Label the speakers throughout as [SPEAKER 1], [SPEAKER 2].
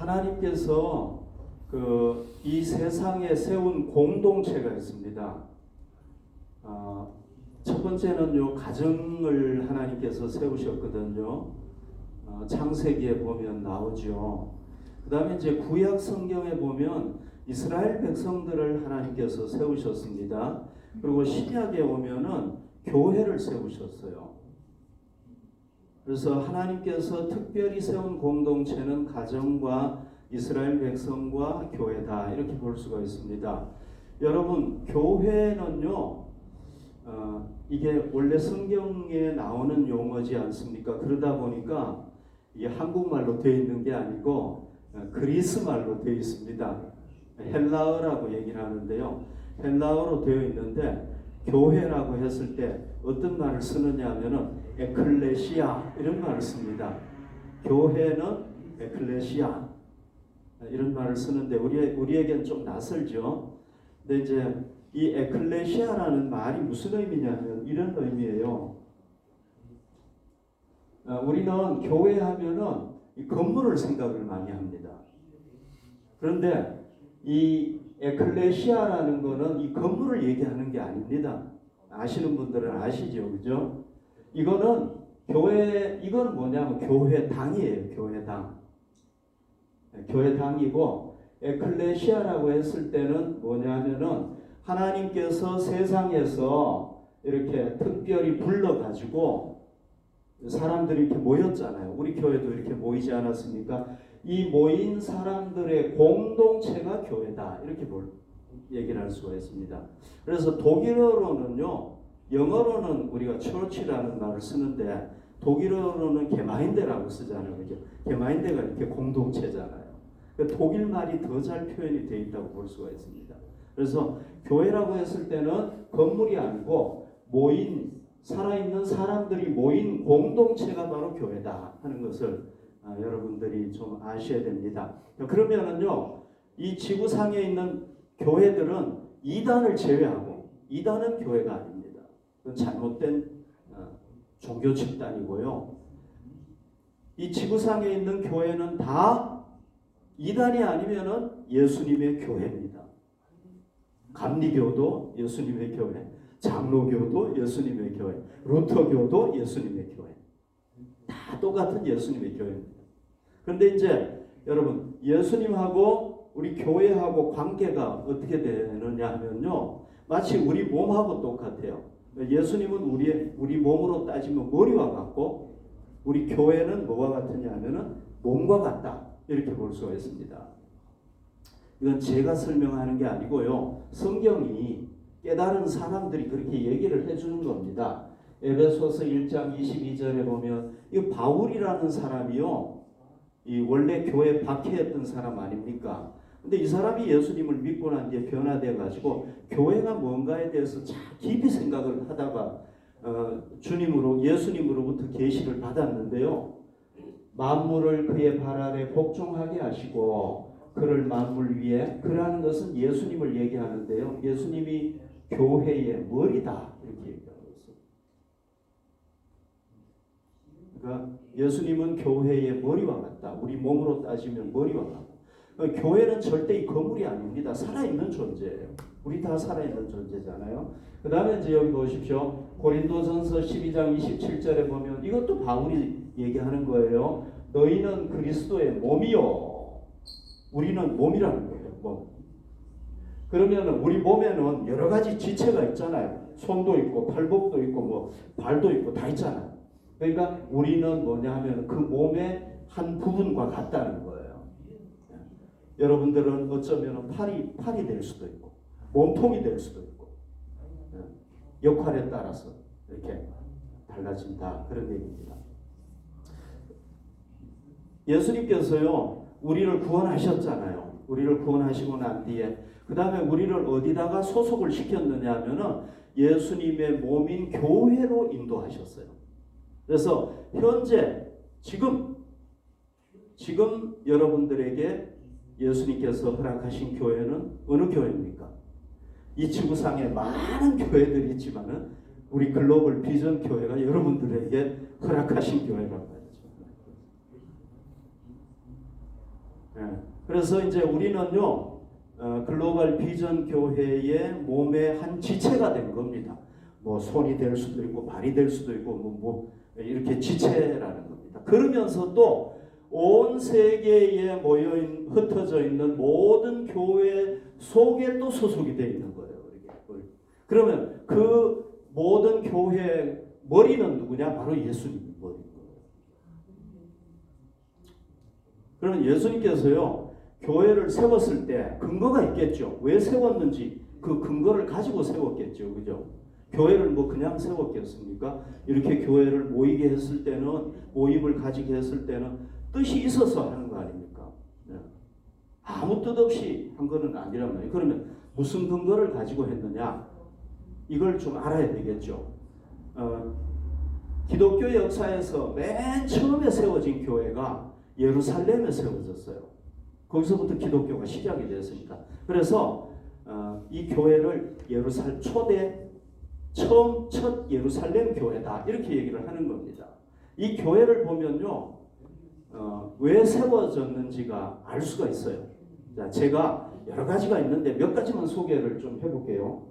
[SPEAKER 1] 하나님께서 이 세상에 세운 공동체가 있습니다. 첫 번째는요, 가정을 하나님께서 세우셨거든요. 창세기에 보면 나오죠. 그 다음에 이제 구약 성경에 보면 이스라엘 백성들을 하나님께서 세우셨습니다. 그리고 신약에 오면은 교회를 세우셨어요. 그래서 하나님께서 특별히 세운 공동체는 가정과 이스라엘 백성과 교회다, 이렇게 볼 수가 있습니다. 여러분, 교회는요, 이게 원래 성경에 나오는 용어지 않습니까? 그러다 보니까 이게 한국말로 되어 있는 게 아니고 그리스말로 되어 있습니다. 헬라어라고 얘기를 하는데요. 헬라어로 되어 있는데 교회라고 했을 때 어떤 말을 쓰느냐 하면은 에클레시아, 이런 말을 씁니다. 교회는 에클레시아, 이런 말을 쓰는데 우리에겐 좀 낯설죠. 근데 이제 이 에클레시아라는 말이 무슨 의미냐면 이런 의미예요. 우리는 교회 하면은 이 건물을 생각을 많이 합니다. 그런데 이 에클레시아라는 거는 이 건물을 얘기하는 게 아닙니다. 아시는 분들은 아시죠, 그죠? 이거는 이건 뭐냐면 교회당이에요, 교회당. 교회당이고, 에클레시아라고 했을 때는 뭐냐면은 하나님께서 세상에서 이렇게 특별히 불러가지고 사람들이 이렇게 모였잖아요. 우리 교회도 이렇게 모이지 않았습니까? 이 모인 사람들의 공동체가 교회다, 이렇게 얘기를 할 수가 있습니다. 그래서 독일어로는요, 영어로는 우리가 church라는 말을 쓰는데 독일어로는 게마인데라고 쓰잖아요, 그죠? 게마인데가 이렇게 공동체잖아요. 독일 말이 더 잘 표현이 되어 있다고 볼 수가 있습니다. 그래서 교회라고 했을 때는 건물이 아니고 살아있는 사람들이 모인 공동체가 바로 교회다 하는 것을 여러분들이 좀 아셔야 됩니다. 그러면은요, 이 지구상에 있는 교회들은 이단을 제외하고, 이단은 교회가 아닙니다. 그건 잘못된 종교 집단이고요. 이 지구상에 있는 교회는 다 이단이 아니면은 예수님의 교회입니다. 감리교도 예수님의 교회, 장로교도 예수님의 교회, 루터교도 예수님의 교회, 다 똑같은 예수님의 교회입니다. 그런데 이제 여러분, 예수님하고 우리 교회하고 관계가 어떻게 되느냐 하면요, 마치 우리 몸하고 똑같아요. 예수님은 우리 몸으로 따지면 머리와 같고, 우리 교회는 뭐와 같으냐 하면은 몸과 같다, 이렇게 볼 수가 있습니다. 이건 제가 설명하는 게 아니고요, 성경이 깨달은 사람들이 그렇게 얘기를 해주는 겁니다. 에베소서 1장 22절에 보면 이 바울이라는 사람이요, 이 원래 교회 박해했던 사람 아닙니까? 근데 이 사람이 예수님을 믿고 난 뒤에 변화돼 가지고 교회가 뭔가에 대해서 참 깊이 생각을 하다가 예수님으로부터 계시를 받았는데요. 만물을 그의 발 아래 복종하게 하시고 그를 만물 위에, 그라는 것은 예수님을 얘기하는데요. 예수님이 교회의 머리다, 이렇게 얘기하고 있어요. 그러니까 예수님은 교회의 머리와 같다. 우리 몸으로 따지면 머리와 같다. 그러니까 교회는 절대 이 건물이 아닙니다. 살아있는 존재예요. 우리 다 살아있는 존재잖아요. 그 다음에 이제 여기 보십시오. 고린도전서 12장 27절에 보면 이것도 바울이 얘기하는 거예요. 너희는 그리스도의 몸이요. 우리는 몸이라는 거예요. 몸. 그러면 우리 몸에는 여러 가지 지체가 있잖아요. 손도 있고 팔복도 있고 뭐 발도 있고 다 있잖아요. 그러니까 우리는 뭐냐 하면 그 몸의 한 부분과 같다는 거예요. 여러분들은 어쩌면 팔이 될 수도 있고 몸통이 될 수도 있고, 역할에 따라서 이렇게 달라진다, 그런 얘기입니다. 예수님께서요, 우리를 구원하셨잖아요. 우리를 구원하시고 난 뒤에 그 다음에 우리를 어디다가 소속을 시켰느냐 하면은 예수님의 몸인 교회로 인도하셨어요. 그래서 현재 지금 여러분들에게 예수님께서 허락하신 교회는 어느 교회입니까? 이 지구상에 많은 교회들이 있지만은 우리 글로벌 비전 교회가 여러분들에게 허락하신 교회라고 하죠. 예. 그래서 이제 우리는요 글로벌 비전 교회의 몸의 한 지체가 된 겁니다. 뭐 손이 될 수도 있고 발이 될 수도 있고 뭐 이렇게 지체라는 겁니다. 그러면서도 온 세계에 흩어져 있는 모든 교회 속에 또 소속이 되어 있는 거예요. 그러면 그 모든 교회 머리는 누구냐? 바로 예수님 머리인 거예요. 그러면 예수님께서요 교회를 세웠을 때 근거가 있겠죠. 왜 세웠는지 그 근거를 가지고 세웠겠죠. 그죠? 교회를 뭐 그냥 세웠겠습니까? 이렇게 교회를 모이게 했을 때는, 모임을 가지게 했을 때는 뜻이 있어서 하는 거 아닙니까? 네. 아무 뜻 없이 한 거는 아니란 말이에요. 그러면 무슨 근거를 가지고 했느냐? 이걸 좀 알아야 되겠죠. 기독교 역사에서 맨 처음에 세워진 교회가 예루살렘에 세워졌어요. 거기서부터 기독교가 시작이 됐으니까. 그래서 이 교회를 첫 예루살렘 교회다 이렇게 얘기를 하는 겁니다. 이 교회를 보면요 왜 세워졌는지가 알 수가 있어요. 자, 제가 여러 가지가 있는데 몇 가지만 소개를 좀 해볼게요.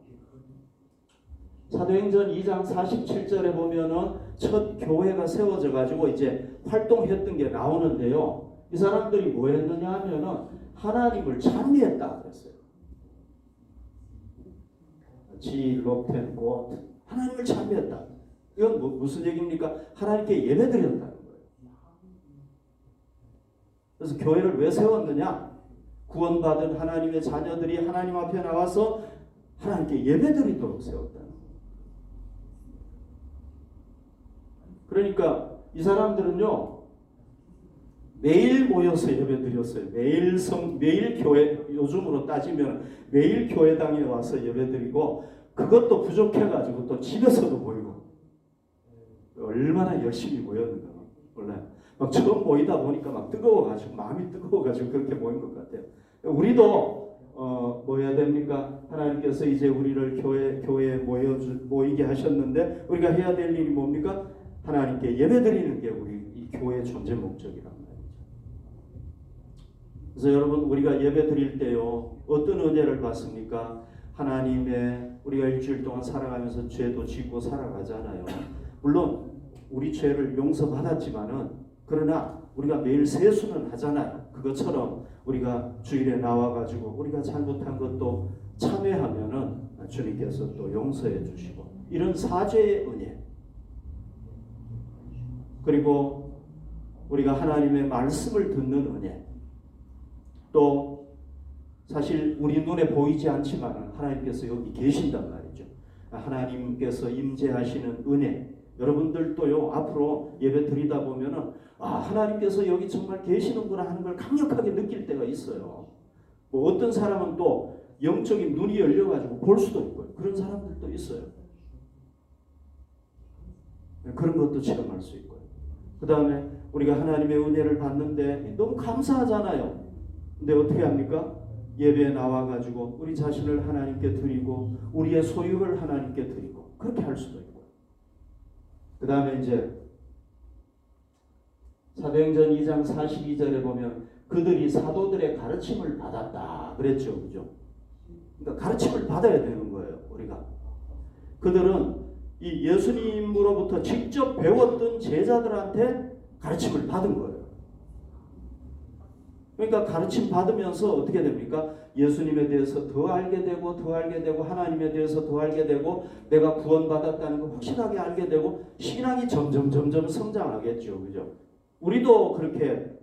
[SPEAKER 1] 사도행전 2장 47절에 보면은 첫 교회가 세워져 가지고 이제 활동했던 게 나오는데요. 이 사람들이 뭐 했느냐 하면은 하나님을 찬미했다 그랬어요. 지롭텐 곧 하나님을 찬미했다. 이건 무슨 얘기입니까? 하나님께 예배드렸다는 거예요. 그래서 교회를 왜 세웠느냐? 구원받은 하나님의 자녀들이 하나님 앞에 나와서 하나님께 예배드리도록 세웠다는 거예요. 그러니까 이 사람들은요 매일 모여서 예배드렸어요. 매일 교회, 요즘으로 따지면 매일 교회당에 와서 예배드리고, 그것도 부족해가지고 또 집에서도 모이고. 얼마나 열심히 모였는가 몰라요. 막 처음 모이다 보니까 막 뜨거워가지고, 마음이 뜨거워가지고 그렇게 모인 것 같아요. 우리도 뭐 해야 됩니까? 하나님께서 이제 우리를 교회에 모이게 하셨는데 우리가 해야 될 일이 뭡니까? 하나님께 예배드리는 게 우리 이 교회의 존재 목적이란 말이죠. 그래서 여러분 우리가 예배드릴 때요 어떤 은혜를 받습니까? 하나님의 우리가 일주일 동안 살아가면서 죄도 짓고 살아가잖아요. 물론 우리 죄를 용서받았지만은 그러나 우리가 매일 세수는 하잖아요. 그것처럼 우리가 주일에 나와가지고 우리가 잘못한 것도 참회하면은 주님께서 또 용서해 주시고 이런 사죄의 은혜. 그리고 우리가 하나님의 말씀을 듣는 은혜. 또 사실 우리 눈에 보이지 않지만 하나님께서 여기 계신단 말이죠. 하나님께서 임재하시는 은혜. 여러분들도요 앞으로 예배 드리다 보면은 하나님께서 여기 정말 계시는구나 하는 걸 강력하게 느낄 때가 있어요. 뭐 어떤 사람은 또 영적인 눈이 열려가지고 볼 수도 있고요. 그런 사람들도 있어요. 그런 것도 체험할 수 있고요. 그 다음에 우리가 하나님의 은혜를 받는데 너무 감사하잖아요. 근데 어떻게 합니까? 예배에 나와가지고 우리 자신을 하나님께 드리고 우리의 소유를 하나님께 드리고 그렇게 할 수도 있고요. 그 다음에 이제 사도행전 2장 42절에 보면 그들이 사도들의 가르침을 받았다 그랬죠. 그죠? 그러니까 가르침을 받아야 되는 거예요. 우리가. 그들은 이 예수님으로부터 직접 배웠던 제자들한테 가르침을 받은 거예요. 그러니까 가르침 받으면서 어떻게 됩니까? 예수님에 대해서 더 알게 되고 하나님에 대해서 더 알게 되고 내가 구원받았다는 걸 확실하게 알게 되고 신앙이 점점 성장하겠죠. 그죠? 우리도 그렇게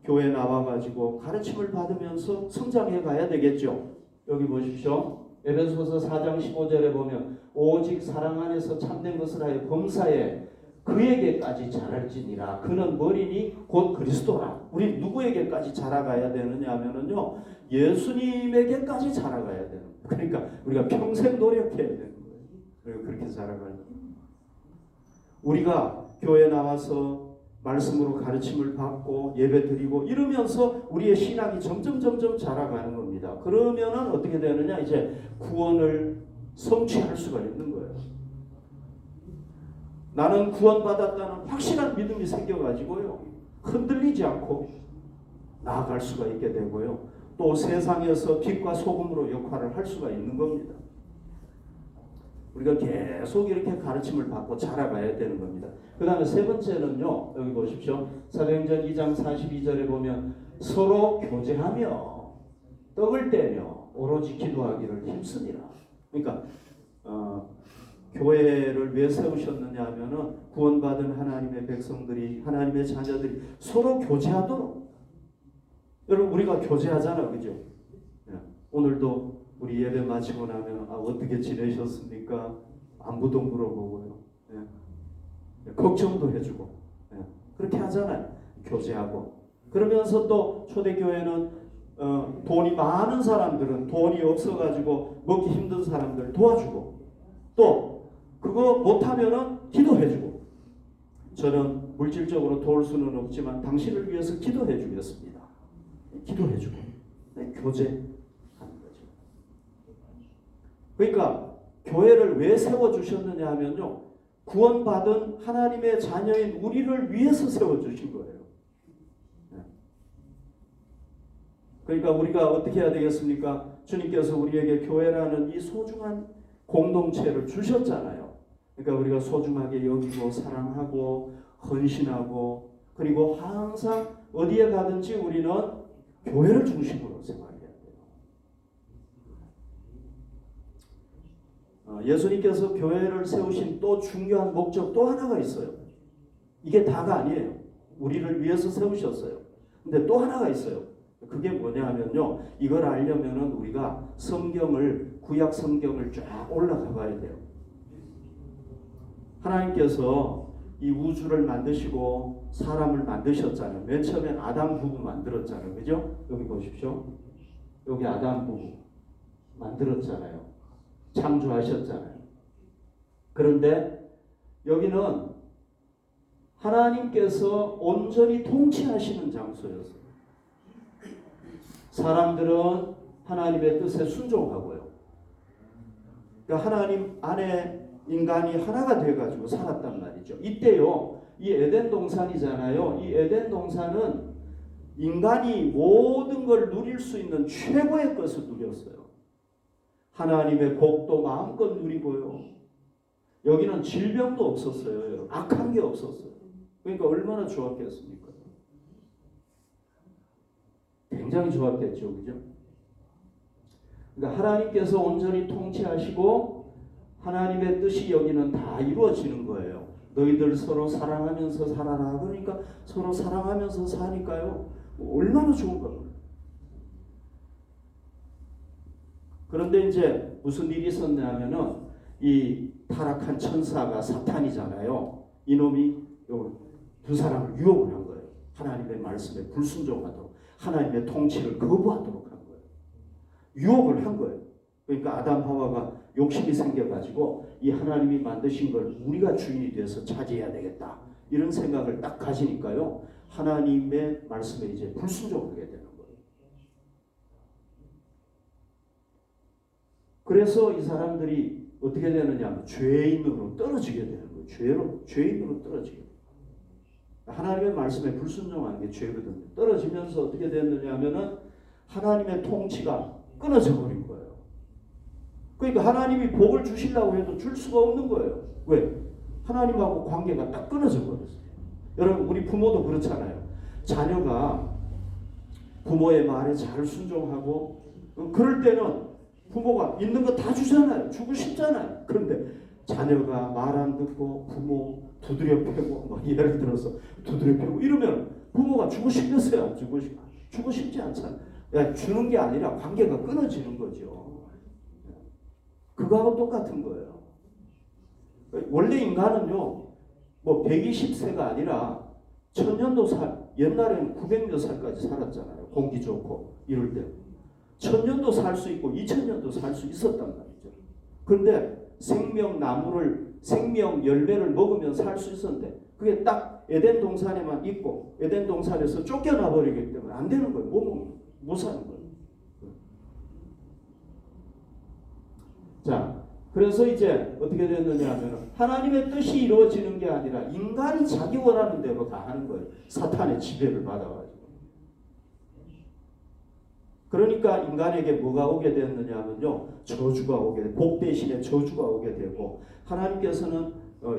[SPEAKER 1] 교회 나와가지고 가르침을 받으면서 성장해 가야 되겠죠. 여기 보십시오. 에베소서 4장 15절에 보면 오직 사랑 안에서 참된 것을 하여 범사에 그에게까지 자랄지니라. 그는 머리니 곧 그리스도라. 우리 누구에게까지 자라가야 되느냐 하면은요 예수님에게까지 자라가야 되는 거예요. 그러니까 우리가 평생 노력해야 되는 거예요. 그렇게 자라가야 돼요. 우리가 교회 나와서 말씀으로 가르침을 받고 예배드리고 이러면서 우리의 신앙이 점점 자라가는 겁니다. 그러면은 어떻게 되느냐? 이제 구원을 성취할 수가 있는 거예요. 나는 구원받았다는 확실한 믿음이 생겨가지고요 흔들리지 않고 나아갈 수가 있게 되고요. 또 세상에서 빛과 소금으로 역할을 할 수가 있는 겁니다. 우리가 계속 이렇게 가르침을 받고 자라가야 되는 겁니다. 그 다음에 세 번째는요. 여기 보십시오. 사도행전 2장 42절에 보면 서로 교제하며 떡을 떼며 오로지 기도하기를 힘쓰니라. 그러니까 교회를 왜 세우셨느냐 하면은 구원받은 하나님의 백성들이, 하나님의 자녀들이 서로 교제하도록. 여러분 우리가 교제하잖아요. 그죠? 오늘도 우리 예배 마치고 나면 어떻게 지내셨습니까? 안부도 물어보고요. 걱정도 해주고. 그렇게 하잖아요. 교제하고. 그러면서 또 초대교회는 돈이 많은 사람들은 돈이 없어가지고 먹기 힘든 사람들 도와주고, 또 그거 못하면은 기도해주고. 저는 물질적으로 도울 수는 없지만 당신을 위해서 기도해주겠습니다. 기도해주고. 교제하는 거죠. 그러니까 교회를 왜 세워주셨느냐 하면요, 구원받은 하나님의 자녀인 우리를 위해서 세워주신 거예요. 그러니까 우리가 어떻게 해야 되겠습니까? 주님께서 우리에게 교회라는 이 소중한 공동체를 주셨잖아요. 그러니까 우리가 소중하게 여기고 사랑하고 헌신하고, 그리고 항상 어디에 가든지 우리는 교회를 중심으로 생활해야 돼요. 예수님께서 교회를 세우신 또 중요한 목적 또 하나가 있어요. 이게 다가 아니에요. 우리를 위해서 세우셨어요. 근데 또 하나가 있어요. 그게 뭐냐 하면요, 이걸 알려면은 우리가 성경을, 구약 성경을 쫙 올라가 봐야 돼요. 하나님께서 이 우주를 만드시고 사람을 만드셨잖아요. 맨 처음엔 아담 부부 만들었잖아요. 그죠? 여기 보십시오. 여기 아담 부부 만들었잖아요. 창조하셨잖아요. 그런데 여기는 하나님께서 온전히 통치하시는 장소였어요. 사람들은 하나님의 뜻에 순종하고요. 그러니까 하나님 안에 인간이 하나가 돼가지고 살았단 말이죠. 이때요, 이 에덴 동산이잖아요. 이 에덴 동산은 인간이 모든 걸 누릴 수 있는 최고의 것을 누렸어요. 하나님의 복도 마음껏 누리고요. 여기는 질병도 없었어요. 악한 게 없었어요. 그러니까 얼마나 좋았겠습니까? 굉장히 좋았겠죠. 그죠? 그러니까 하나님께서 온전히 통치하시고 하나님의 뜻이 여기는 다 이루어지는 거예요. 너희들 서로 사랑하면서 살아라. 그러니까 서로 사랑하면서 사니까요. 얼마나 좋은 겁니까? 그런데 이제 무슨 일이 있었냐면은 이 타락한 천사가 사탄이잖아요. 이놈이 두 사람을 유혹을 한 거예요. 하나님의 말씀에 불순종하도록, 하나님의 통치를 거부하도록 한 거예요. 유혹을 한 거예요. 그러니까 아담 하와가 욕심이 생겨가지고 이 하나님이 만드신 걸 우리가 주인이 돼서 차지해야 되겠다, 이런 생각을 딱 가지니까요, 하나님의 말씀에 이제 불순종하게 되는 거예요. 그래서 이 사람들이 어떻게 되느냐 하면 죄인으로 떨어지게 되는 거예요. 죄인으로 떨어지게 돼요. 하나님의 말씀에 불순종하는 게 죄거든요. 떨어지면서 어떻게 됐느냐 하면은 하나님의 통치가 끊어져 버린 거예요. 그러니까 하나님이 복을 주시려고 해도 줄 수가 없는 거예요. 왜? 하나님하고 관계가 딱 끊어져 버렸어요. 여러분, 우리 부모도 그렇잖아요. 자녀가 부모의 말에 잘 순종하고, 그럴 때는 부모가 있는 거 다 주잖아요. 주고 싶잖아요. 그런데 자녀가 말 안 듣고 부모 두드려 패고, 예를 들어서 두드려 패고 이러면 부모가 주고 싶겠어요? 주고 싶지 않잖아요. 주는 게 아니라 관계가 끊어지는 거죠. 그거하고 똑같은 거예요. 원래 인간은요, 뭐 120세가 아니라 1000년도 옛날에는 900몇 살까지 살았잖아요. 공기 좋고 이럴 때 1000년도 살 수 있고 2000년도 살 수 있었단 말이죠. 그런데 생명 열매를 먹으면 살 수 있었는데 그게 딱 에덴 동산에만 있고 에덴 동산에서 쫓겨나 버리기 때문에 안 되는 거예요. 못 사는 거예요. 자, 그래서 이제 어떻게 됐느냐 하면 하나님의 뜻이 이루어지는 게 아니라 인간이 자기 원하는 대로 다 하는 거예요. 사탄의 지배를 받아가지고. 그러니까 인간에게 뭐가 오게 되었느냐 하면요, 저주가 오게 돼, 복 대신에 저주가 오게 되고, 하나님께서는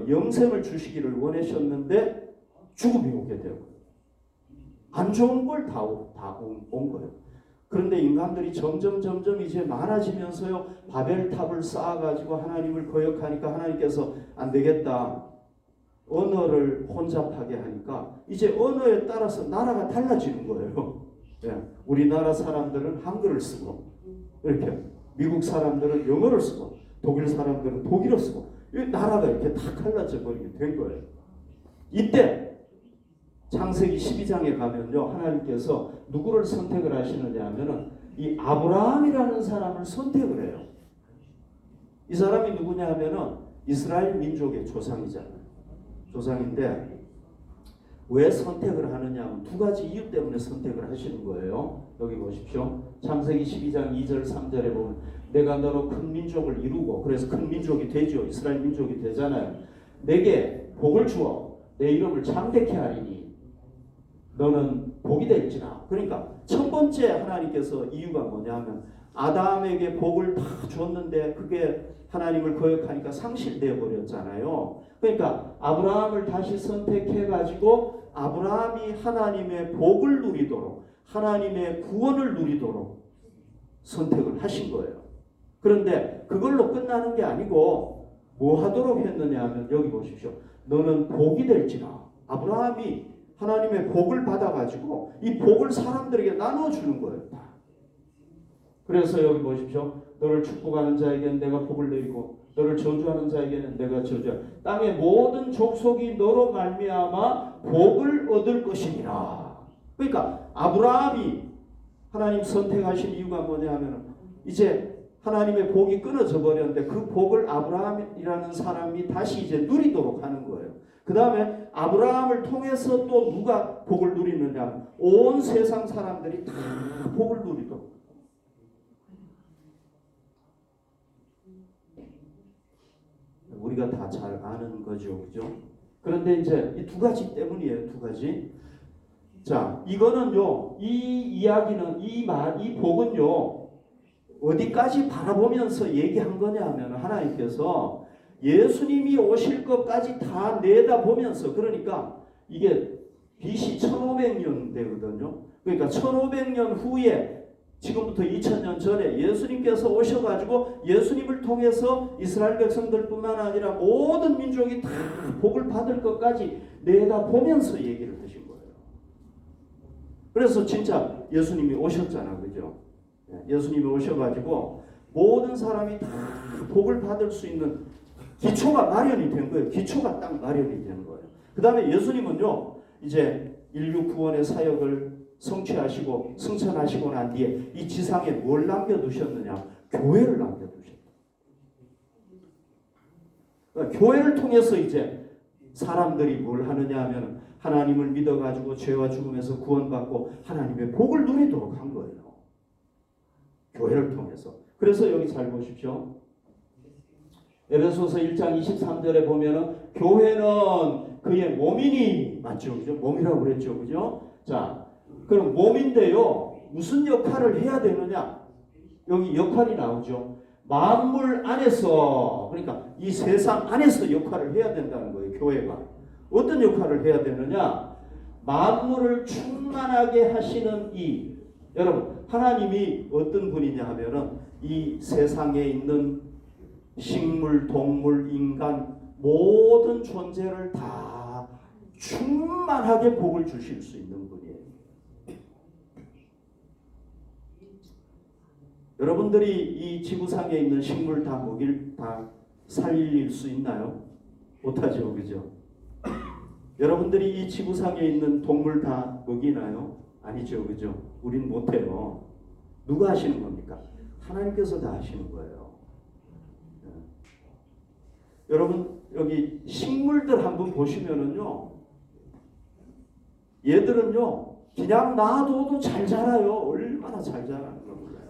[SPEAKER 1] 영생을 주시기를 원하셨는데 죽음이 오게 되고, 안 좋은 걸 다 온 거예요. 그런데 인간들이 점점 이제 많아지면서요, 바벨탑을 쌓아가지고 하나님을 거역하니까 하나님께서 안 되겠다, 언어를 혼잡하게 하니까 이제 언어에 따라서 나라가 달라지는 거예요. 예, 우리나라 사람들은 한글을 쓰고, 이렇게 미국 사람들은 영어를 쓰고, 독일 사람들은 독일어 쓰고, 이 나라가 이렇게 다 갈라져 버리게 된 거예요. 이때 창세기 12장에 가면요, 하나님께서 누구를 선택을 하시느냐 하면은 이 아브라함이라는 사람을 선택을 해요. 이 사람이 누구냐 하면은 이스라엘 민족의 조상이잖아요. 조상인데 왜 선택을 하느냐 하면 두 가지 이유 때문에 선택을 하시는 거예요. 여기 보십시오. 창세기 12장 2절 3절에 보면 내가 너로 큰 민족을 이루고, 그래서 큰 민족이 되죠. 이스라엘 민족이 되잖아요. 내게 복을 주어 내 이름을 창대케 하리니 너는 복이 될지라. 그러니까 첫 번째 하나님께서 이유가 뭐냐면 아담에게 복을 다 줬는데 그게 하나님을 거역하니까 상실되어 버렸잖아요. 그러니까 아브라함을 다시 선택해 가지고 아브라함이 하나님의 복을 누리도록, 하나님의 구원을 누리도록 선택을 하신 거예요. 그런데 그걸로 끝나는 게 아니고 뭐 하도록 했느냐 하면 여기 보십시오. 너는 복이 될지라. 아브라함이 하나님의 복을 받아가지고 이 복을 사람들에게 나눠주는 거예요. 그래서 여기 보십시오. 너를 축복하는 자에게는 내가 복을 내리고 너를 저주하는 자에게는 내가 저주하리. 땅의 모든 족속이 너로 말미암아 복을 얻을 것이니라. 그러니까 아브라함이 하나님 선택하신 이유가 뭐냐 하면 이제 하나님의 복이 끊어져 버렸는데 그 복을 아브라함이라는 사람이 다시 이제 누리도록 하는 거예요. 그 다음에 아브라함을 통해서 또 누가 복을 누리느냐? 온 세상 사람들이 다 복을 누리도록. 우리가 다 잘 아는 거죠, 그죠? 그런데 이제 이 두 가지 때문이에요, 두 가지. 자, 이거는요, 이 이야기는 이 복은요, 어디까지 바라보면서 얘기한 거냐 하면 하나님께서 예수님이 오실 것까지 다 내다보면서, 그러니까 이게 BC 1500년 되거든요. 그러니까 1500년 후에 지금부터 2000년 전에 예수님께서 오셔가지고 예수님을 통해서 이스라엘 백성들뿐만 아니라 모든 민족이 다 복을 받을 것까지 내다보면서 얘기를 하신 거예요. 그래서 진짜 예수님이 오셨잖아, 그죠? 예수님이 오셔가지고 모든 사람이 다 복을 받을 수 있는 기초가 마련이 된 거예요. 기초가 딱 마련이 된 거예요. 그 다음에 예수님은요, 이제 인류 구원의 사역을 성취하시고 승천하시고 난 뒤에 이 지상에 뭘 남겨두셨느냐? 교회를 남겨두셨다. 그러니까 교회를 통해서 이제 사람들이 뭘 하느냐 하면 하나님을 믿어가지고 죄와 죽음에서 구원받고 하나님의 복을 누리도록 한 거예요. 교회를 통해서. 그래서 여기 잘 보십시오. 에베소서 1장 23절에 보면은 교회는 그의 몸이니, 맞죠? 그죠? 몸이라고 그랬죠. 그죠? 자, 그럼 몸인데요, 무슨 역할을 해야 되느냐? 여기 역할이 나오죠. 만물 안에서, 그러니까 이 세상 안에서 역할을 해야 된다는 거예요. 교회가. 어떤 역할을 해야 되느냐? 만물을 충만하게 하시는 여러분, 하나님이 어떤 분이냐 하면은 이 세상에 있는 식물, 동물, 인간 모든 존재를 다 충만하게 복을 주실 수 있는 분이에요. 여러분들이 이 지구상에 있는 식물 다 살릴 수 있나요? 못하죠, 그죠? 여러분들이 이 지구상에 있는 동물 다 먹이나요? 아니죠, 그죠? 우린 못해요. 누가 하시는 겁니까? 하나님께서 다 하시는 거예요. 여러분, 여기 식물들 한번 보시면은요, 얘들은요, 그냥 놔둬도 잘 자라요. 얼마나 잘 자라는 걸 몰라요.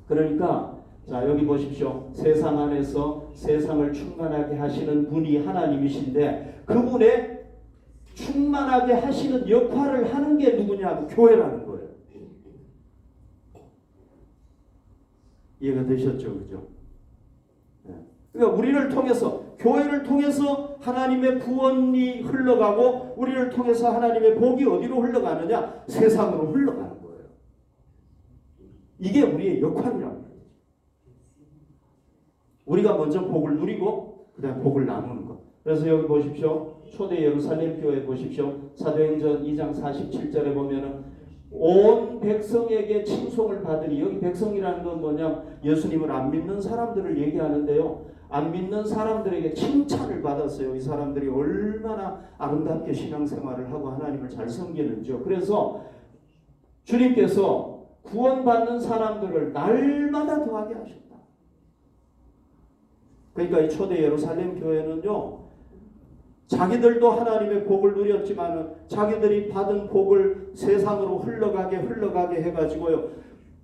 [SPEAKER 1] 그러니까, 자, 여기 보십시오. 세상 안에서 세상을 충만하게 하시는 분이 하나님이신데, 그분의 충만하게 하시는 역할을 하는 게 누구냐고? 교회라는 이해가 되셨죠? 그죠? 네. 그러니까 우리를 통해서, 교회를 통해서 하나님의 구원이 흘러가고 우리를 통해서 하나님의 복이 어디로 흘러가느냐? 세상으로 흘러가는 거예요. 이게 우리의 역할이란 말이에요. 우리가 먼저 복을 누리고 그 다음에 복을 나누는 것. 그래서 여기 보십시오. 초대 예루살렘 교회 보십시오. 사도행전 2장 47절에 보면은 온 백성에게 칭송을 받으니, 여기 백성이라는 건 뭐냐? 예수님을 안 믿는 사람들을 얘기하는데요. 안 믿는 사람들에게 칭찬을 받았어요. 이 사람들이 얼마나 아름답게 신앙생활을 하고 하나님을 잘 섬기는지요. 그래서 주님께서 구원받는 사람들을 날마다 더하게 하셨다. 그러니까 이 초대 예루살렘 교회는요, 자기들도 하나님의 복을 누렸지만 자기들이 받은 복을 세상으로 흘러가게 해가지고요,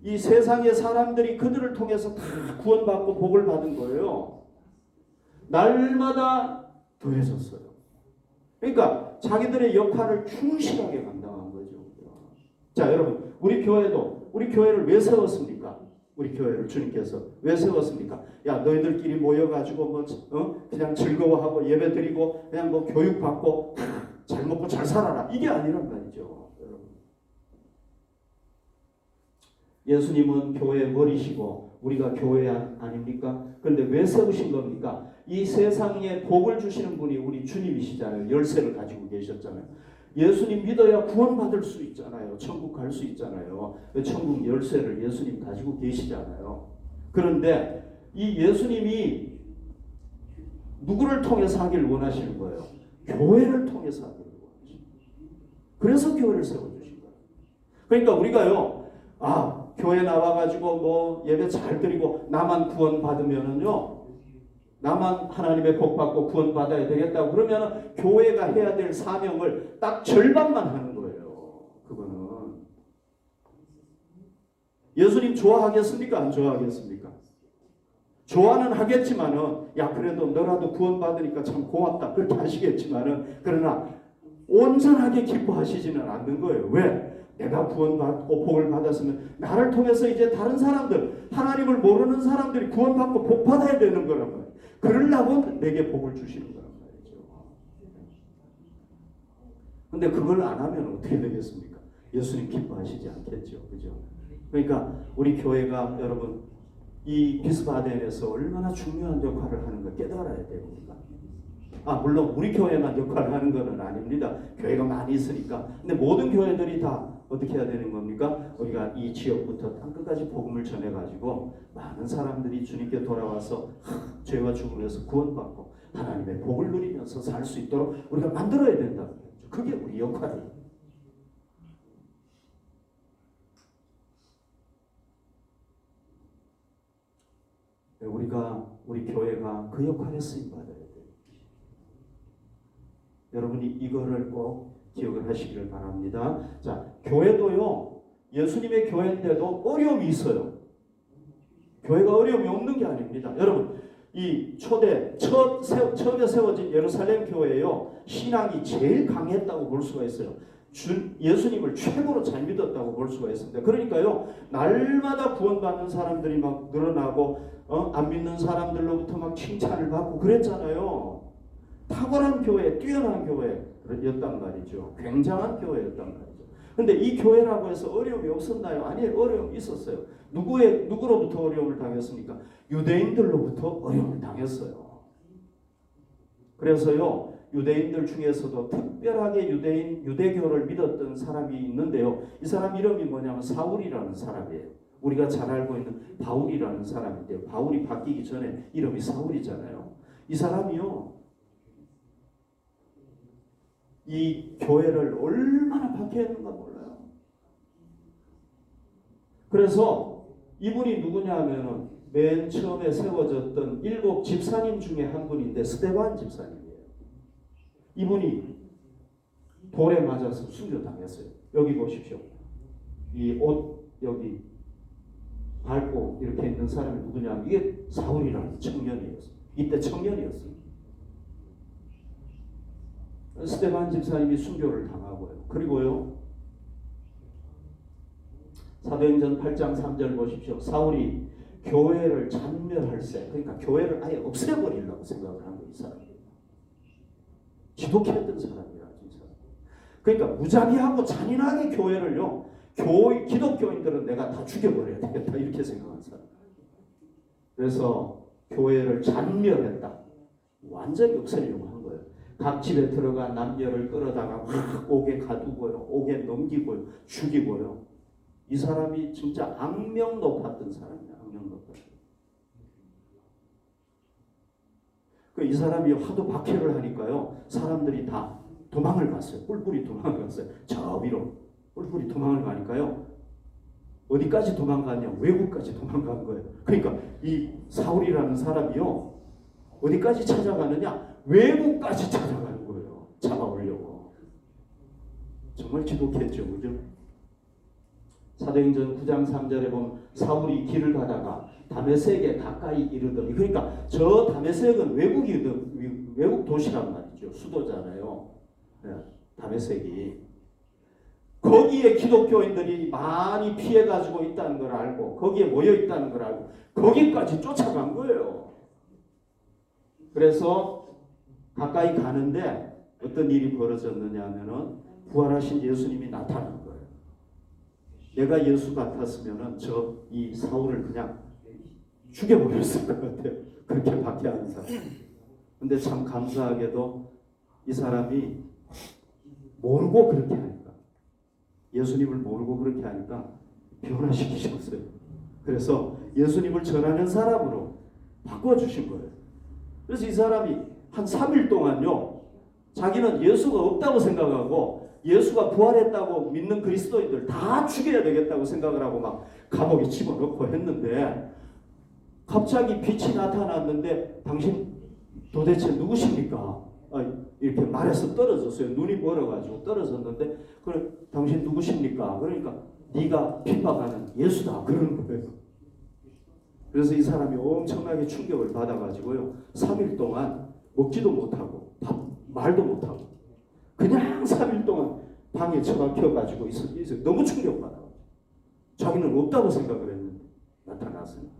[SPEAKER 1] 이 세상의 사람들이 그들을 통해서 다 구원받고 복을 받은 거예요. 날마다 더해졌어요. 그러니까 자기들의 역할을 충실하게 감당한 거죠. 자, 여러분, 우리 교회를 왜 세웠습니까? 우리 교회를 주님께서 왜 세웠습니까? 야, 너희들끼리 모여가지고 그냥 즐거워하고 예배 드리고 그냥 교육받고 잘 먹고 잘 살아라, 이게 아니란 말이죠. 여러분, 예수님은 교회의 머리시고 우리가 교회 아닙니까? 그런데 왜 세우신 겁니까? 이 세상에 복을 주시는 분이 우리 주님이시잖아요. 열쇠를 가지고 계셨잖아요. 예수님 믿어야 구원받을 수 있잖아요. 천국 갈 수 있잖아요. 천국 열쇠를 예수님 가지고 계시잖아요. 그런데 이 예수님이 누구를 통해서 하길 원하시는 거예요? 교회를 통해서 하길 원하시는 거예요. 그래서 교회를 세워주신 거예요. 그러니까 우리가요, 교회 나와가지고 예배 잘 드리고 나만 구원받으면은요, 나만 하나님의 복 받고 구원 받아야 되겠다고 그러면 교회가 해야 될 사명을 딱 절반만 하는 거예요. 그거는 예수님 좋아하겠습니까? 안 좋아하겠습니까? 좋아는 하겠지만은, 야, 그래도 너라도 구원 받으니까 참 고맙다, 그렇게 하시겠지만은, 그러나 온전하게 기뻐하시지는 않는 거예요. 왜? 내가 구원받고 복을 받았으면 나를 통해서 이제 다른 사람들, 하나님을 모르는 사람들이 구원받고 복 받아야 되는 거란 말이에요. 그러려고 내게 복을 주시는 거란 말이죠. 근데 그걸 안 하면 어떻게 되겠습니까? 예수님 기뻐하시지 않겠죠. 그죠? 그러니까 우리 교회가, 여러분, 이 비스바덴에서 얼마나 중요한 역할을 하는 걸 깨달아야 됩니다. 물론 우리 교회만 역할을 하는 건 아닙니다. 교회가 많이 있으니까. 근데 모든 교회들이 다 어떻게 해야 되는 겁니까? 우리가 이 지역부터 땅끝까지 복음을 전해가지고 많은 사람들이 주님께 돌아와서 죄와 죽음에서 구원받고 하나님의 복을 누리면서 살 수 있도록 우리가 만들어야 된다. 그게 우리 역할이에요. 우리 교회가 그 역할에 쓰임받아야 돼요. 여러분이 이거를 꼭 기억을 하시기를 바랍니다. 자, 교회도요, 예수님의 교회인데도 어려움이 있어요. 교회가 어려움이 없는 게 아닙니다. 여러분, 이 처음에 세워진 예루살렘 교회요, 신앙이 제일 강했다고 볼 수가 있어요. 예수님을 최고로 잘 믿었다고 볼 수가 있습니다. 그러니까요, 날마다 구원받는 사람들이 막 늘어나고, 안 믿는 사람들로부터 막 칭찬을 받고 그랬잖아요. 탁월한 교회, 뛰어난 교회였단 말이죠. 굉장한 교회였단 말이죠. 근데 이 교회라고 해서 어려움이 없었나요? 아니에요. 어려움이 있었어요. 누구로부터 어려움을 당했습니까? 유대인들로부터 어려움을 당했어요. 그래서요, 유대인들 중에서도 특별하게 유대교를 믿었던 사람이 있는데요. 이 사람 이름이 뭐냐면 사울이라는 사람이에요. 우리가 잘 알고 있는 바울이라는 사람인데요. 바울이 바뀌기 전에 이름이 사울이잖아요. 이 사람이요, 이 교회를 얼마나 박해했는가 몰라요. 그래서 이분이 누구냐 하면은 맨 처음에 세워졌던 7 집사님 중에 한 분인데 스데반 집사님이에요. 이분이 돌에 맞아서 순교당했어요. 여기 보십시오. 이 옷 여기 밟고 이렇게 있는 사람이 누구냐 하면 이게 사울이라는 청년이었어요. 이때 청년이었어요. 스데반 집사님이 순교를 당하고요. 그리고요, 사도행전 8장 3절 보십시오. 사울이 교회를 잔멸할세. 그러니까 교회를 아예 없애버리려고 생각을 한 거예요. 이 사람. 지독했던 사람이라 진짜. 그러니까 무자비하고 잔인하게 교회를요. 기독교인들은 내가 다 죽여버려야 되겠다 이렇게 생각한 사람. 그래서 교회를 잔멸했다. 완전히 없애려고 한 거예요. 각 집에 들어가 남녀를 끌어다가 막 옥에 가두고요. 옥에 넘기고요. 죽이고요. 이 사람이 진짜 악명 높았던 사람이에요. 악명 높았던. 이 사람이 하도 박해를 하니까요. 사람들이 다 도망을 갔어요. 뿔뿔이 도망을 갔어요. 저 위로 뿔뿔이 도망을 가니까요. 어디까지 도망갔냐? 외국까지 도망간 거예요. 그러니까 이 사울이라는 사람이요. 어디까지 찾아가느냐? 외국까지 찾아가는 거예요. 잡아오려고. 정말 지독했죠. 그죠? 사도행전 9장 3절에 보면 사울이 길을 가다가 다메섹에 가까이 이르더니, 그러니까 저 다메섹은 외국 도시란 말이죠. 수도잖아요. 네, 다메섹이. 거기에 기독교인들이 많이 피해가지고 있다는 걸 알고 거기에 모여 있다는 걸 알고 거기까지 쫓아간 거예요. 그래서 가까이 가는데 어떤 일이 벌어졌느냐 하면은 부활하신 예수님이 나타난 거예요. 내가 예수 같았으면은 이 사울을 그냥 죽여버렸을 것 같아요. 그렇게 박해하는 사람. 근데 참 감사하게도 이 사람이 모르고 그렇게 하니까, 예수님을 모르고 그렇게 하니까 변화시키셨어요. 그래서 예수님을 전하는 사람으로 바꿔주신 거예요. 그래서 이 사람이 한 3일 동안요, 자기는 예수가 없다고 생각하고 예수가 부활했다고 믿는 그리스도인들 다 죽여야 되겠다고 생각을 하고 막 감옥에 집어넣고 했는데, 갑자기 빛이 나타났는데 당신 도대체 누구십니까? 이렇게 말해서 떨어졌어요. 눈이 멀어가지고 떨어졌는데, 그래 당신 누구십니까? 그러니까 네가 핍박하는 예수다 그러는 거예요. 그래서 이 사람이 엄청나게 충격을 받아가지고요, 3일 동안 먹지도 못하고 말도 못하고 그냥 3일 동안 방에 처박혀가지고 있어요. 너무 충격받아. 자기는 없다고 생각을 했는데 나타났어요.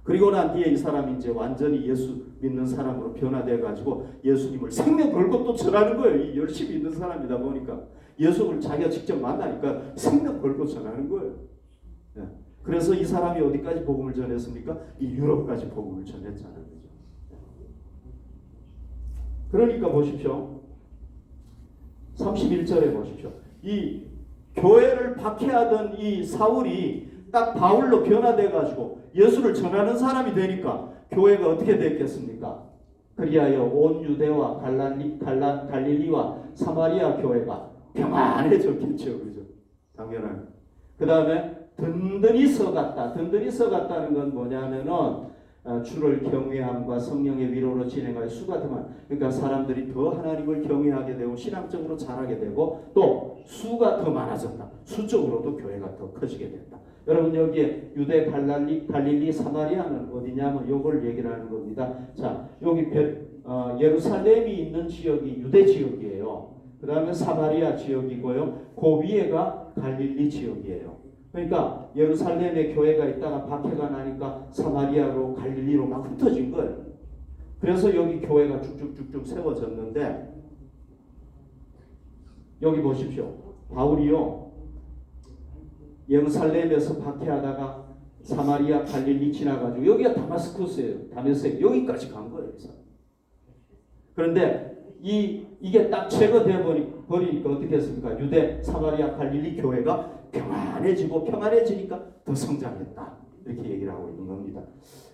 [SPEAKER 1] 그리고 난 뒤에 이 사람이 이제 완전히 예수 믿는 사람으로 변화돼가지고 예수님을 생명 걸고 또 전하는 거예요. 이 열심히 있는 사람이다 보니까 예수를 자기가 직접 만나니까 생명 걸고 전하는 거예요. 네. 그래서 이 사람이 어디까지 복음을 전했습니까? 이 유럽까지 복음을 전했잖아요. 그죠? 그러니까 보십시오. 31절에 보십시오. 이 교회를 박해하던 이 사울이 딱 바울로 변화돼가지고 예수를 전하는 사람이 되니까 교회가 어떻게 됐겠습니까? 그리하여 온 유대와 갈릴리와 사마리아 교회가 평안해졌겠죠. 그죠? 당연한. 그 다음에 든든히 서갔다. 든든히 서갔다는 건 뭐냐면은 주를 경외함과 성령의 위로로 진행하여 수가 더 많아. 그러니까 사람들이 더 하나님을 경외하게 되고 신앙적으로 자라게 되고 또 수가 더 많아졌다. 수적으로도 교회가 더 커지게 된다. 여러분 여기에 유대 갈릴리 사마리아는 어디냐면 요걸 얘기를 하는 겁니다. 자, 여기 예루살렘이 있는 지역이 유대 지역이에요. 그 다음에 사마리아 지역이고요. 그 위에가 갈릴리 지역이에요. 그러니까 예루살렘에 교회가 있다가 박해가 나니까 사마리아로 갈릴리로 막 흩어진 거예요. 그래서 여기 교회가 쭉쭉쭉쭉 세워졌는데, 여기 보십시오. 바울이요, 예루살렘에서 박해하다가 사마리아 갈릴리 지나가지고 여기가 다마스쿠스예요. 다메섹 여기까지 간 거예요. 그런데 이게 딱 제거돼 버리니까 어떻게 했습니까? 유대, 사마리아, 갈릴리 교회가 평안해지니까 더 성장했다. 이렇게 얘기를 하고 있는 겁니다.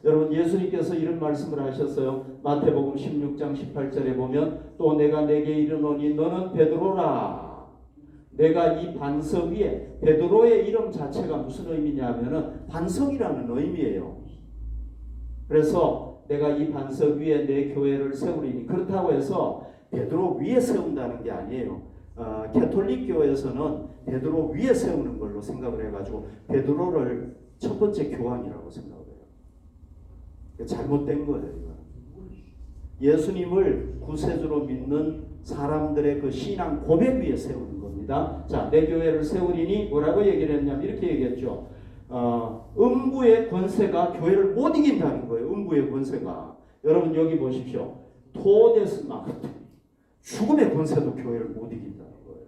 [SPEAKER 1] 여러분 예수님께서 이런 말씀을 하셨어요. 마태복음 16장 18절에 보면 또 내가 내게 이르노니 너는 베드로라. 내가 이 반석 위에, 베드로의 이름 자체가 무슨 의미냐면은 반석이라는 의미예요. 그래서 내가 이 반석 위에 내 교회를 세우리니, 그렇다고 해서 베드로 위에 세운다는 게 아니에요. 캐톨릭 교회에서는 베드로 위에 세우는 걸로 생각을 해가지고 베드로를 첫 번째 교황이라고 생각을 해요. 잘못된 거예요. 예수님을 구세주로 믿는 사람들의 그 신앙 고백 위에 세우는 겁니다. 자, 내 교회를 세우리니 뭐라고 얘기를 했냐면 이렇게 얘기했죠. 음부의 권세가 교회를 못 이긴다는 거예요. 음부의 권세가. 여러분 여기 보십시오. 토데스마 죽음의 권세도 교회를 못 이긴다는 거예요.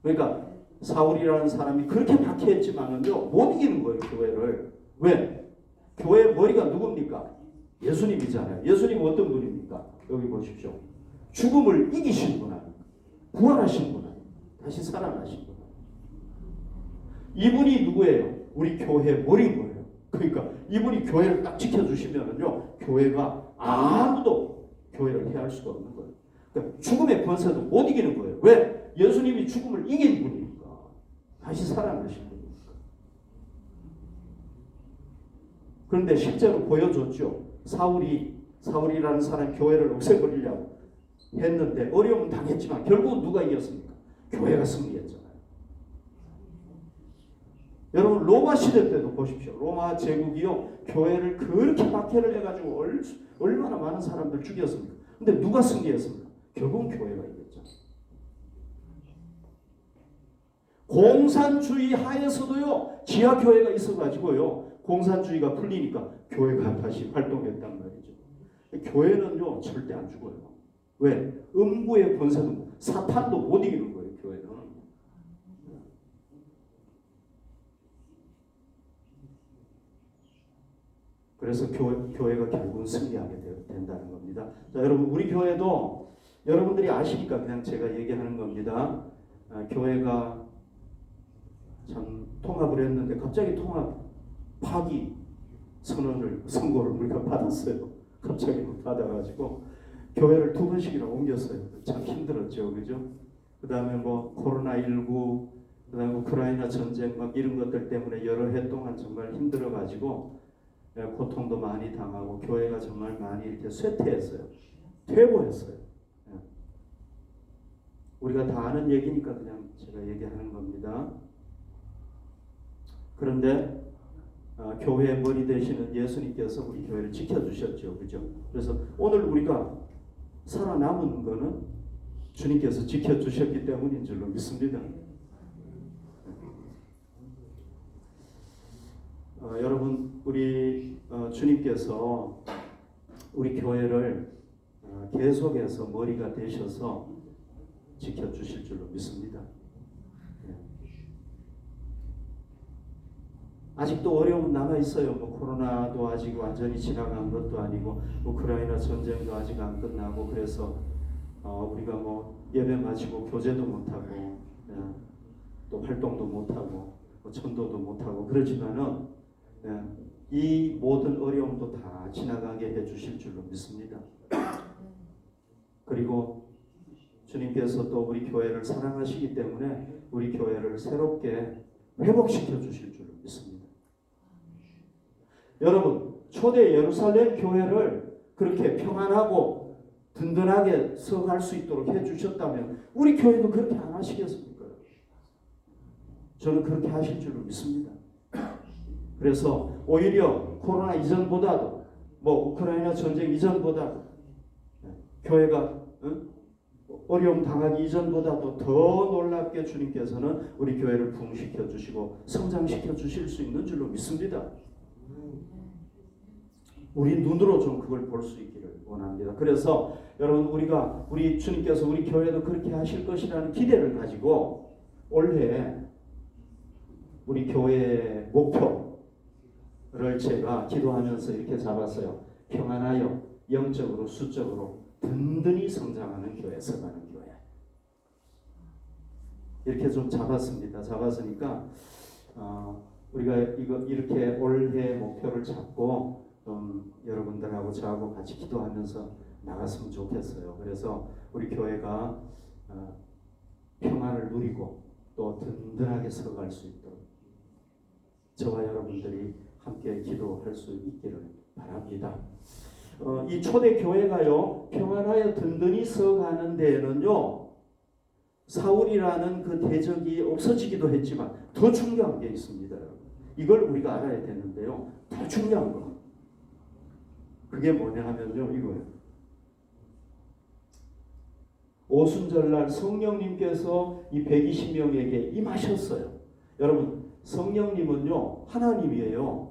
[SPEAKER 1] 그러니까 사울이라는 사람이 그렇게 박해했지만은요 못 이기는 거예요 교회를. 왜? 교회의 머리가 누굽니까? 예수님이잖아요. 예수님은 어떤 분입니까? 여기 보십시오. 죽음을 이기신 분 아닙니까? 부활하신 분 아닙니까? 다시 살아나신 분. 이분이 누구예요? 우리 교회의 머리인 거예요. 그러니까 이분이 교회를 딱 지켜주시면은요 교회가 아무도 교회를 해할 수가 없는 거예요. 그러니까 죽음의 권세도 못 이기는 거예요. 왜? 예수님이 죽음을 이긴 분이니까. 다시 살아나신 분이니까. 그런데 실제로 보여줬죠. 사울이라는 사람 교회를 없애버리려고 했는데 어려움은 당했지만 결국은 누가 이겼습니까? 교회가 승리했잖아요. 여러분 로마 시대 때도 보십시오. 로마 제국이요 교회를 그렇게 박해를 해가지고 얼마나 많은 사람들 죽였습니까? 근데 누가 승리했습니까? 결국은 교회가 이겼죠. 공산주의 하에서도요 지하교회가 있어가지고요 공산주의가 풀리니까 교회가 다시 활동했단 말이죠. 교회는요 절대 안 죽어요. 왜? 음부의 권세도 사탄도 못 이기는 거예요. 교회는. 그래서 교회가 결국은 승리하게 된다는 겁니다. 자, 여러분 우리 교회도 여러분들이 아시니까 그냥 제가 얘기하는 겁니다. 교회가 참 통합을 했는데 갑자기 통합 파기 선고를 우리가 받았어요. 갑자기 받아가지고 교회를 2번씩이나 옮겼어요. 참 힘들었죠, 그죠? 그 다음에 뭐 코로나19, 그 다음에 우크라이나 전쟁 막 이런 것들 때문에 여러 해 동안 정말 힘들어가지고 고통도 많이 당하고 교회가 정말 많이 이렇게 쇠퇴했어요. 퇴보했어요. 우리가 다 아는 얘기니까 그냥 제가 얘기하는 겁니다. 그런데 교회의 머리 되시는 예수님께서 우리 교회를 지켜주셨죠. 그죠? 그래서 오늘 우리가 살아남은 거는 주님께서 지켜주셨기 때문인 줄로 믿습니다. 여러분 우리 주님께서 우리 교회를 계속해서 머리가 되셔서 지켜주실 줄로 믿습니다. 아직도 어려움은 남아있어요. 뭐 코로나도 아직 완전히 지나간 것도 아니고 우크라이나 전쟁도 아직 안 끝나고 그래서 우리가 뭐 예배 마치고 교제도 못하고 또 활동도 못하고 뭐 전도도 못하고 그러지만은 이 모든 어려움도 다 지나가게 해주실 줄로 믿습니다. 그리고 주님께서 또 우리 교회를 사랑하시기 때문에 우리 교회를 새롭게 회복시켜 주실 줄로 믿습니다. 여러분 초대 예루살렘 교회를 그렇게 평안하고 든든하게 서갈 수 있도록 해주셨다면 우리 교회도 그렇게 안 하시겠습니까? 저는 그렇게 하실 줄로 믿습니다. 그래서 오히려 코로나 이전보다도 뭐 우크라이나 전쟁 이전보다도 교회가 어려움 당하기 이전보다도 더 놀랍게 주님께서는 우리 교회를 부흥시켜 주시고 성장시켜 주실 수 있는 줄로 믿습니다. 우리 눈으로 좀 그걸 볼 수 있기를 원합니다. 그래서 여러분 우리 주님께서 우리 교회도 그렇게 하실 것이라는 기대를 가지고 올해 우리 교회의 목표를 제가 기도하면서 이렇게 잡았어요. 평안하여 영적으로 수적으로 든든히 성장하는 교회, 서가는 교회. 이렇게 좀 잡았습니다. 잡았으니까 우리가 이렇게 올해 목표를 잡고 여러분들하고 저하고 같이 기도하면서 나갔으면 좋겠어요. 그래서 우리 교회가 평안을 누리고 또 든든하게 서갈 수 있도록 저와 여러분들이 함께 기도할 수 있기를 바랍니다. 이 초대 교회가요 평안하여 든든히 서가는 데에는요 사울이라는 그 대적이 없어지기도 했지만 더 중요한 게 있습니다. 이걸 우리가 알아야 되는데요. 더 중요한 거 그게 뭐냐 하면요 이거예요. 오순절날 성령님께서 이 120명에게 임하셨어요. 여러분, 성령님은요 하나님이에요.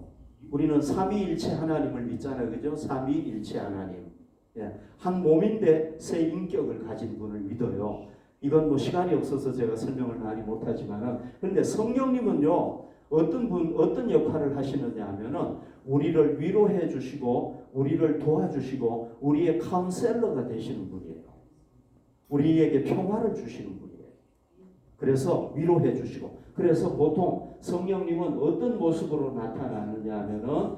[SPEAKER 1] 우리는 삼위일체 하나님을 믿잖아요, 그죠? 삼위일체 하나님. 예, 한 몸인데 세 인격을 가진 분을 믿어요. 이건 뭐 시간이 없어서 제가 설명을 많이 못하지만은, 그런데 성령님은요 어떤 역할을 하시느냐 하면은 우리를 위로해 주시고 우리를 도와주시고 우리의 카운셀러가 되시는 분이에요. 우리에게 평화를 주시는 분이에요. 그래서 위로해 주시고, 그래서 보통 성령님은 어떤 모습으로 나타나느냐 하면은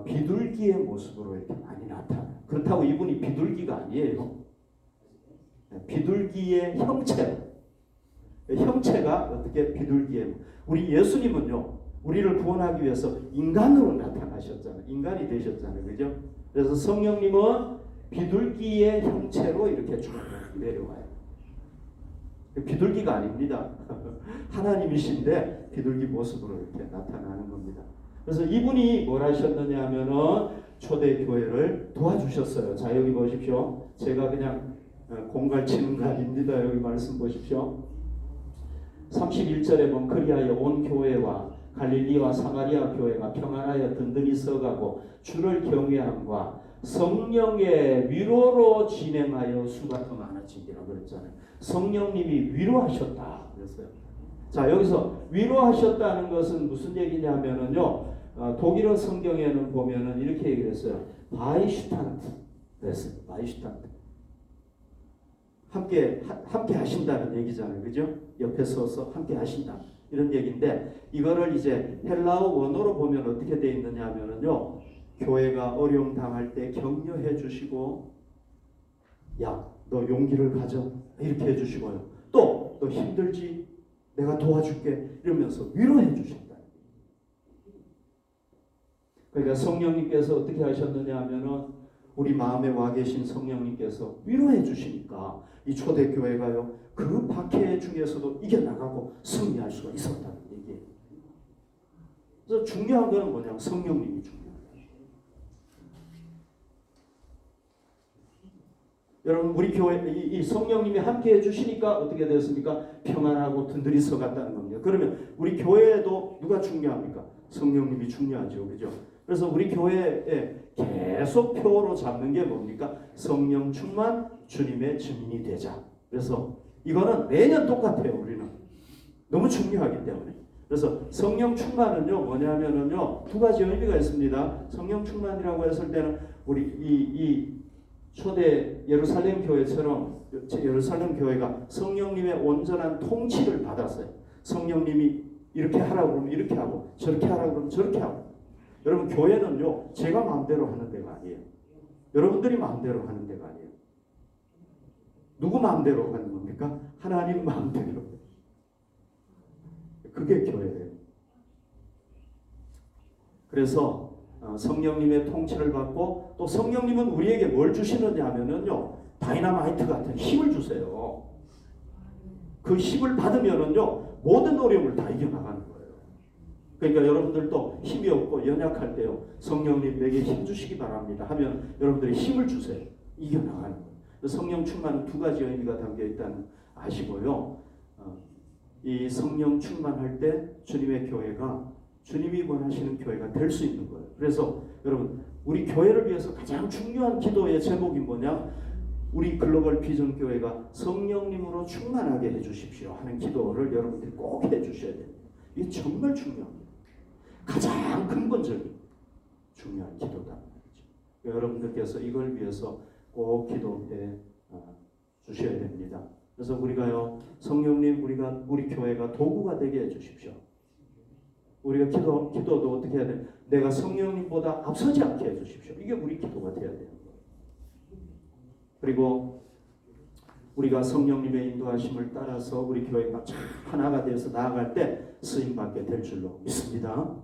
[SPEAKER 1] 비둘기의 모습으로 이렇게 많이 나타나요. 그렇다고 이분이 비둘기가 아니에요. 비둘기의 형체가 어떻게 비둘기의, 우리 예수님은요 우리를 구원하기 위해서 인간으로 나타나셨잖아요. 인간이 되셨잖아요, 그죠? 그래서 성령님은 비둘기의 형체로 이렇게 쭉 내려와요. 비둘기가 아닙니다. 하나님이신데 비둘기 모습으로 이렇게 나타나는 겁니다. 그래서 이분이 뭘 하셨느냐 하면은 초대교회를 도와주셨어요. 자, 여기 보십시오. 제가 그냥 공갈 치는 거 아닙니다. 여기 말씀 보십시오. 31절에 보면 그리하여 온 교회와 갈릴리와 사마리아 교회가 평안하여 든든히 서가고 주를 경외함과 성령의 위로로 진행하여 수가 더 많아지기라 그랬잖아요. 성령님이 위로하셨다 그랬어요. 자, 여기서 위로하셨다는 것은 무슨 얘기냐면은요, 독일어 성경에는 보면은 이렇게 얘기를 했어요. 바이슈탄트 그랬어요. 바이슈탄트. 함께 하신다는 얘기잖아요, 그죠? 옆에 서서 함께 하신다 이런 얘기인데, 이거를 이제 헬라어 원어로 보면 어떻게 돼 있느냐 하면은요, 교회가 어려움 당할 때 격려해 주시고, 야, 너 용기를 가져 이렇게 해주시고요. 또 너 힘들지? 내가 도와줄게 이러면서 위로해 주신다. 그러니까 성령님께서 어떻게 하셨느냐 하면은 우리 마음에 와 계신 성령님께서 위로해 주시니까 이 초대교회가요 그 박해 중에서도 이겨나가고 승리할 수가 있었다는 얘기예요. 그래서 중요한 건 뭐냐면 성령님이 중요해요. 여러분, 우리 교회 이 성령님이 함께 해주시니까 어떻게 됐습니까? 평안하고 든든히 서갔다는 겁니다. 그러면 우리 교회에도 누가 중요합니까? 성령님이 중요하죠, 그죠? 그래서 우리 교회에 계속 표로 잡는 게 뭡니까? 성령 충만, 주님의 증인이 되자. 그래서 이거는 매년 똑같아요, 우리는. 너무 중요하기 때문에. 그래서 성령 충만은요 뭐냐면은요 두 가지 의미가 있습니다. 성령 충만이라고 했을 때는 우리 이 초대 예루살렘 교회처럼 예루살렘 교회가 성령님의 온전한 통치를 받았어요. 성령님이 이렇게 하라고 그러면 이렇게 하고 저렇게 하라고 그러면 저렇게 하고. 여러분, 교회는요 제가 마음대로 하는 데가 아니에요. 여러분들이 마음대로 하는 데가 아니에요. 누구 마음대로 하는 겁니까? 하나님 마음대로. 그게 교회예요. 그래서 성령님의 통치를 받고, 또 성령님은 우리에게 뭘 주시느냐 하면은요 다이너마이트 같은 힘을 주세요. 그 힘을 받으면은요 모든 어려움을 다 이겨나가는 거예요. 그러니까 여러분들도 힘이 없고 연약할 때요 성령님 내게 힘 주시기 바랍니다 하면 여러분들이 힘을 주세요. 이겨나가는 거예요. 성령 충만은 두 가지 의미가 담겨 있다는 아시고요. 이 성령 충만할 때 주님의 교회가 주님이 원하시는 교회가 될 수 있는 거예요. 그래서 여러분, 우리 교회를 위해서 가장 중요한 기도의 제목이 뭐냐? 우리 글로벌 비전 교회가 성령님으로 충만하게 해주십시오 하는 기도를 여러분들이 꼭 해주셔야 돼요. 이게 정말 중요합니다. 가장 근본적인 중요한 기도다. 여러분들께서 이걸 위해서 꼭 기도해 주셔야 됩니다. 그래서 우리가요 성령님 우리 교회가 도구가 되게 해주십시오. 우리가 기도도 어떻게 해야 돼? 내가 성령님보다 앞서지 않게 해주십시오. 이게 우리 기도가 되어야 되는 거예요. 그리고 우리가 성령님의 인도하심을 따라서 우리 교회가 참 하나가 되어서 나아갈 때 쓰임받게 될 줄로 믿습니다.